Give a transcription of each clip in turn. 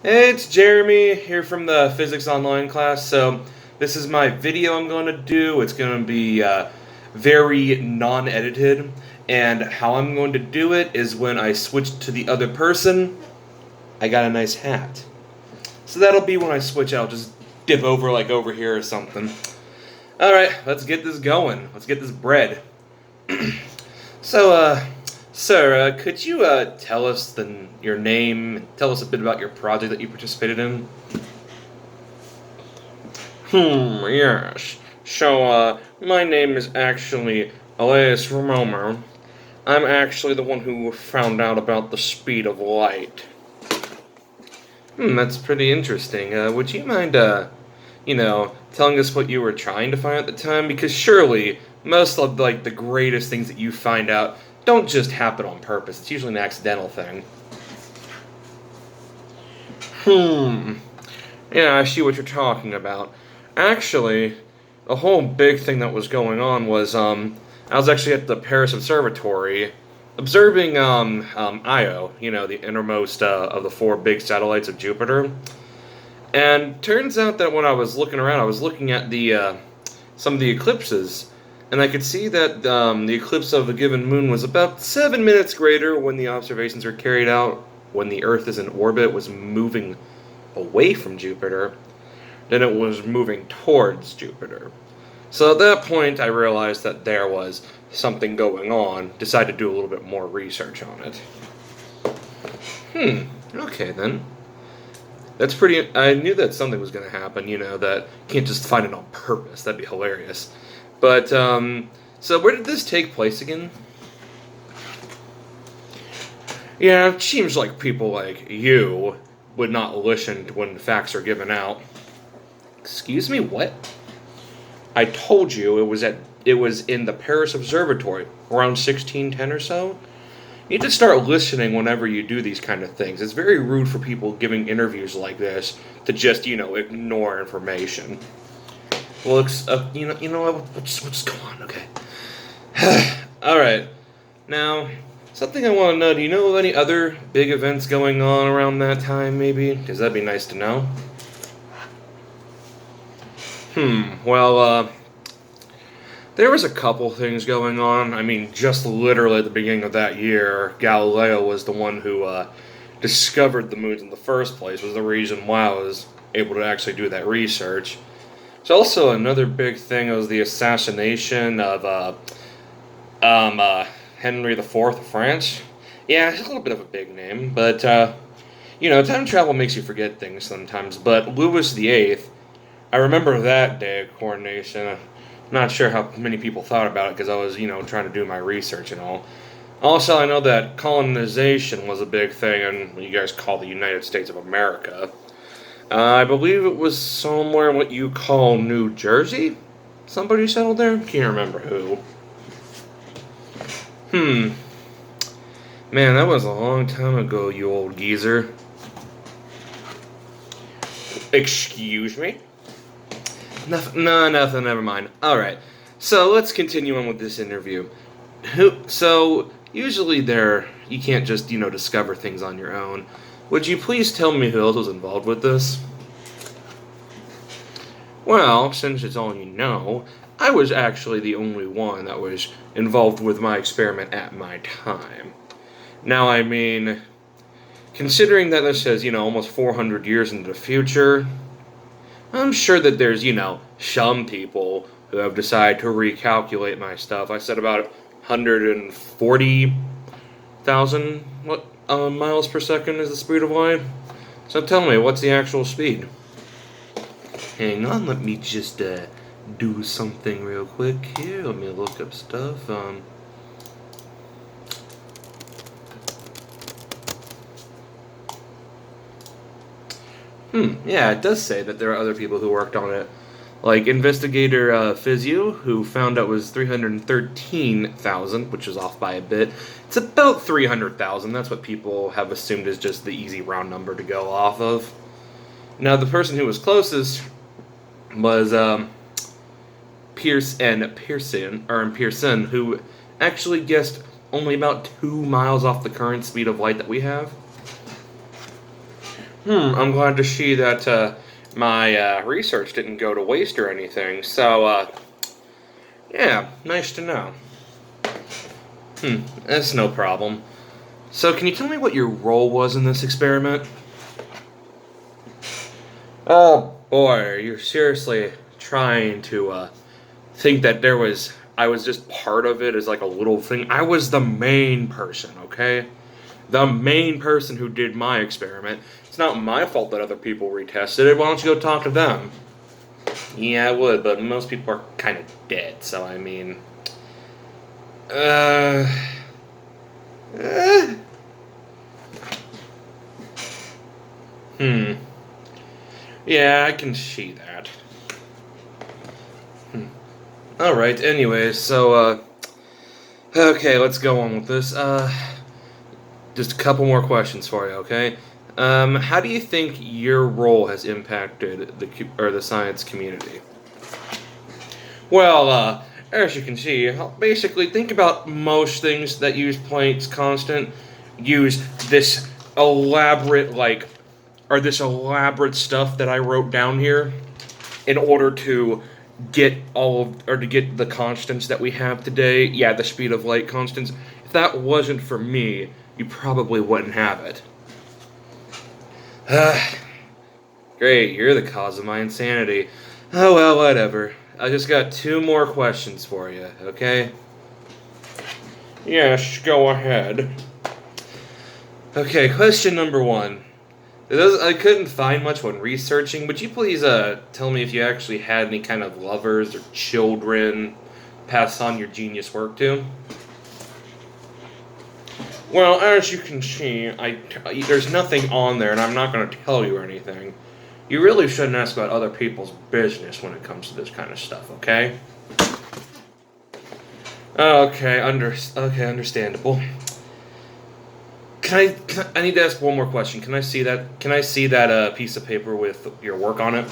Hey, it's Jeremy here from the Physics Online class. So, this is my video I'm going to do. It's going to be very non-edited, and how I'm going to do it is when I switch to the other person, I got a nice hat. So that'll be when I switch out. I'll just dip over like over here or something. Alright, let's get this going. Let's get this bread. So, sir, could you tell us your name, tell us a bit about your project that you participated in? Yes. So, my name is actually Elias Romomer. I'm actually the one who found out about the speed of light. That's pretty interesting. Would you mind, telling us what you were trying to find at the time? Because surely most of the greatest things that you find out don't just happen on purpose. It's usually an accidental thing. Yeah, I see what you're talking about. Actually, the whole big thing that was going on was I was actually at the Paris Observatory observing Io, the innermost of the four big satellites of Jupiter. And turns out that when I was looking around, I was looking at the some of the eclipses, and I could see that the eclipse of a given moon was about 7 minutes greater when the observations were carried out when the Earth is in orbit, was moving away from Jupiter, than it was moving towards Jupiter. So at that point, I realized that there was something going on, decided to do a little bit more research on it. Okay then. That's pretty. I knew that something was going to happen, that you can't just find it on purpose. That'd be hilarious. But, so where did this take place again? Yeah, it seems like people like you would not listen when facts are given out. Excuse me, what? I told you it was in the Paris Observatory, around 1610 or so. You need to start listening whenever you do these kind of things. It's very rude for people giving interviews like this to just, ignore information. Well, you know what? We'll just go on, okay? All right. Now, something I want to know. Do you know of any other big events going on around that time? Maybe, because that'd be nice to know. Well, there was a couple things going on. I mean, just literally at the beginning of that year, Galileo was the one who discovered the moons in the first place, was the reason why I was able to actually do that research. There's also another big thing was the assassination of Henry IV of France. Yeah, it's a little bit of a big name, but, time travel makes you forget things sometimes. But Louis VIII, I remember that day of coronation. Not sure how many people thought about it because I was, trying to do my research and all. Also, I know that colonization was a big thing in what you guys call the United States of America. I believe it was somewhere in what you call New Jersey? Somebody settled there? Can't remember who. Man, that was a long time ago, you old geezer. Excuse me? Nothing, never mind. Alright, so let's continue on with this interview. So, usually you can't just, discover things on your own. Would you please tell me who else was involved with this? Well, since it's all you know, I was actually the only one that was involved with my experiment at my time. Now, I mean, considering that this says, almost 400 years into the future, I'm sure that there's, some people who have decided to recalculate my stuff. I said about 140,000 miles per second is the speed of light. So tell me, what's the actual speed? Hang on, let me just do something real quick here. Let me look up stuff. Yeah, it does say that there are other people who worked on it. Like investigator Fizeau, who found out was 313,000, which is off by a bit. It's about 300,000. That's what people have assumed is just the easy round number to go off of. Now, the person who was closest was Pearson, who actually guessed only about 2 miles off the current speed of light that we have. I'm glad to see that my research didn't go to waste or anything. So, yeah, nice to know. That's no problem. So, can you tell me what your role was in this experiment? Oh boy, you're seriously trying to think that I was just part of it as like a little thing. I was the main person, okay? The main person who did my experiment. It's not my fault that other people retested it. Why don't you go talk to them? Yeah, I would, but most people are kind of dead, so I mean. Uh. eh. Hmm. Yeah, I can see that. Alright, anyways, so, okay, let's go on with this. Just a couple more questions for you, okay? How do you think your role has impacted the science community? Well, as you can see, basically think about most things that use Planck's constant use this elaborate this elaborate stuff that I wrote down here in order to get the constants that we have today. Yeah, the speed of light constants. If that wasn't for me, you probably wouldn't have it. Great, you're the cause of my insanity. Oh well, whatever. I just got two more questions for you, okay? Yes, go ahead. Okay, question number one. I couldn't find much when researching. Would you please tell me if you actually had any kind of lovers or children pass on your genius work to? Well, as you can see, there's nothing on there, and I'm not going to tell you anything. You really shouldn't ask about other people's business when it comes to this kind of stuff, okay? Okay, understandable. I need to ask one more question. Can I see that? Can I see that piece of paper with your work on it?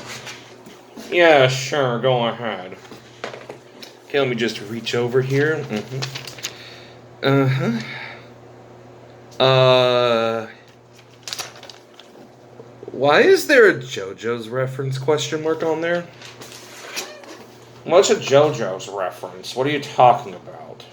Yeah, sure. Go ahead. Okay, let me just reach over here. Why is there a JoJo's reference question mark on there? What's a JoJo's reference? What are you talking about?